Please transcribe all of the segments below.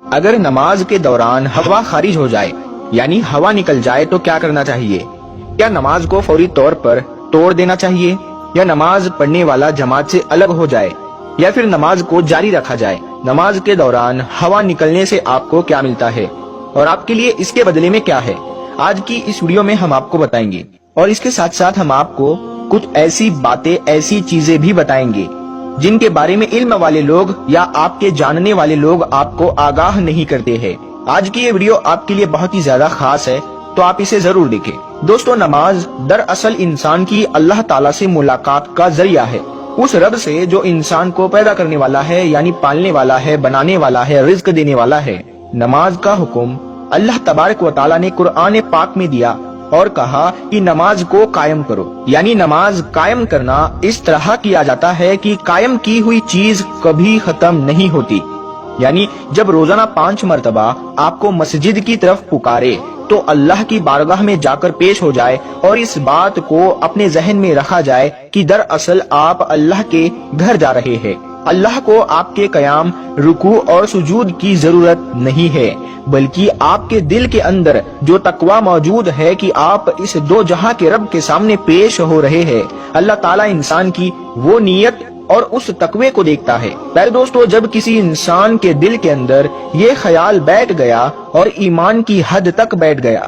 اگر نماز کے دوران ہوا خارج ہو جائے یعنی ہوا نکل جائے تو کیا کرنا چاہیے؟ کیا نماز کو فوری طور پر توڑ دینا چاہیے، یا نماز پڑھنے والا جماعت سے الگ ہو جائے، یا پھر نماز کو جاری رکھا جائے؟ نماز کے دوران ہوا نکلنے سے آپ کو کیا ملتا ہے اور آپ کے لیے اس کے بدلے میں کیا ہے؟ آج کی اس ویڈیو میں ہم آپ کو بتائیں گے، اور اس کے ساتھ ساتھ ہم آپ کو کچھ ایسی باتیں، ایسی چیزیں بھی بتائیں گے جن کے بارے میں علم والے لوگ یا آپ کے جاننے والے لوگ آپ کو آگاہ نہیں کرتے ہیں۔ آج کی یہ ویڈیو آپ کے لیے بہت ہی زیادہ خاص ہے، تو آپ اسے ضرور دیکھیں۔ دوستو، نماز دراصل انسان کی اللہ تعالیٰ سے ملاقات کا ذریعہ ہے، اس رب سے جو انسان کو پیدا کرنے والا ہے، یعنی پالنے والا ہے، بنانے والا ہے، رزق دینے والا ہے۔ نماز کا حکم اللہ تبارک و تعالیٰ نے قرآن پاک میں دیا اور کہا کہ نماز کو قائم کرو، یعنی نماز قائم کرنا اس طرح کیا جاتا ہے کہ قائم کی ہوئی چیز کبھی ختم نہیں ہوتی، یعنی جب روزانہ 5 مرتبہ آپ کو مسجد کی طرف پکارے تو اللہ کی بارگاہ میں جا کر پیش ہو جائے اور اس بات کو اپنے ذہن میں رکھا جائے کہ دراصل آپ اللہ کے گھر جا رہے ہیں۔ اللہ کو آپ کے قیام، رکوع اور سجود کی ضرورت نہیں ہے، بلکہ آپ کے دل کے اندر جو تقوی موجود ہے کہ آپ اس دو جہاں کے رب کے سامنے پیش ہو رہے ہیں۔ اللہ تعالیٰ انسان کی وہ نیت اور اس تقوی کو دیکھتا ہے۔ پہلے دوستو، جب کسی انسان کے دل کے اندر یہ خیال بیٹھ گیا اور ایمان کی حد تک بیٹھ گیا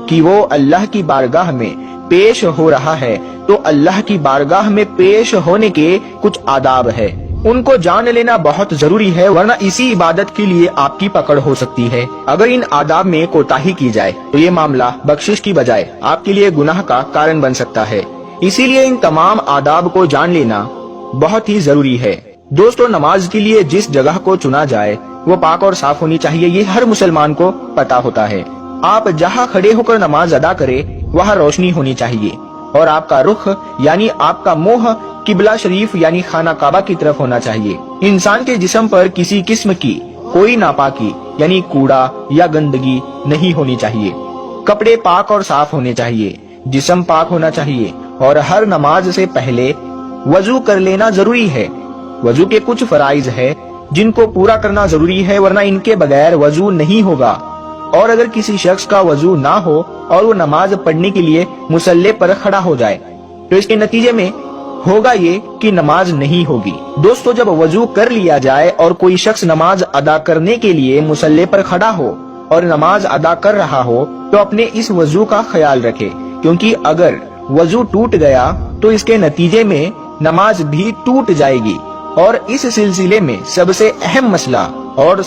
کہ وہ اللہ کی بارگاہ میں پیش ہو رہا ہے، تو اللہ کی بارگاہ میں پیش ہونے کے کچھ آداب ہے، ان کو جان لینا بہت ضروری ہے، ورنہ اسی عبادت کے لیے آپ کی پکڑ ہو سکتی ہے۔ اگر ان آداب میں کوتاہی کی جائے تو یہ معاملہ بخشش کی بجائے آپ کے لیے گناہ کا کارن بن سکتا ہے، اسی لیے ان تمام آداب کو جان لینا بہت ہی ضروری ہے۔ دوستو، نماز کے لیے جس جگہ کو چنا جائے وہ پاک اور صاف ہونی چاہیے، یہ ہر مسلمان کو پتا ہوتا ہے۔ آپ جہاں کھڑے ہو کر نماز ادا کرے وہاں روشنی ہونی چاہیے، اور آپ کا رخ یعنی آپ کا منہ قبلہ شریف یعنی خانہ کعبہ کی طرف ہونا چاہیے۔ انسان کے جسم پر کسی قسم کی کوئی ناپاکی یعنی کوڑا یا گندگی نہیں ہونی چاہیے، کپڑے پاک اور صاف ہونے چاہیے، جسم پاک ہونا چاہیے، اور ہر نماز سے پہلے وضو کر لینا ضروری ہے۔ وضو کے کچھ فرائض ہے جن کو پورا کرنا ضروری ہے، ورنہ ان کے بغیر وضو نہیں ہوگا، اور اگر کسی شخص کا وضو نہ ہو اور وہ نماز پڑھنے کے لیے مصلی پر کھڑا ہو جائے تو اس کے نتیجے میں ہوگا یہ کہ نماز نہیں ہوگی۔ دوستو، جب وضو کر لیا جائے اور کوئی شخص نماز ادا کرنے کے لیے مصلی پر کھڑا ہو اور نماز ادا کر رہا ہو تو اپنے اس وضو کا خیال رکھے، کیونکہ اگر وضو ٹوٹ گیا تو اس کے نتیجے میں نماز بھی ٹوٹ جائے گی۔ اور اس سلسلے میں سب سے اہم مسئلہ اور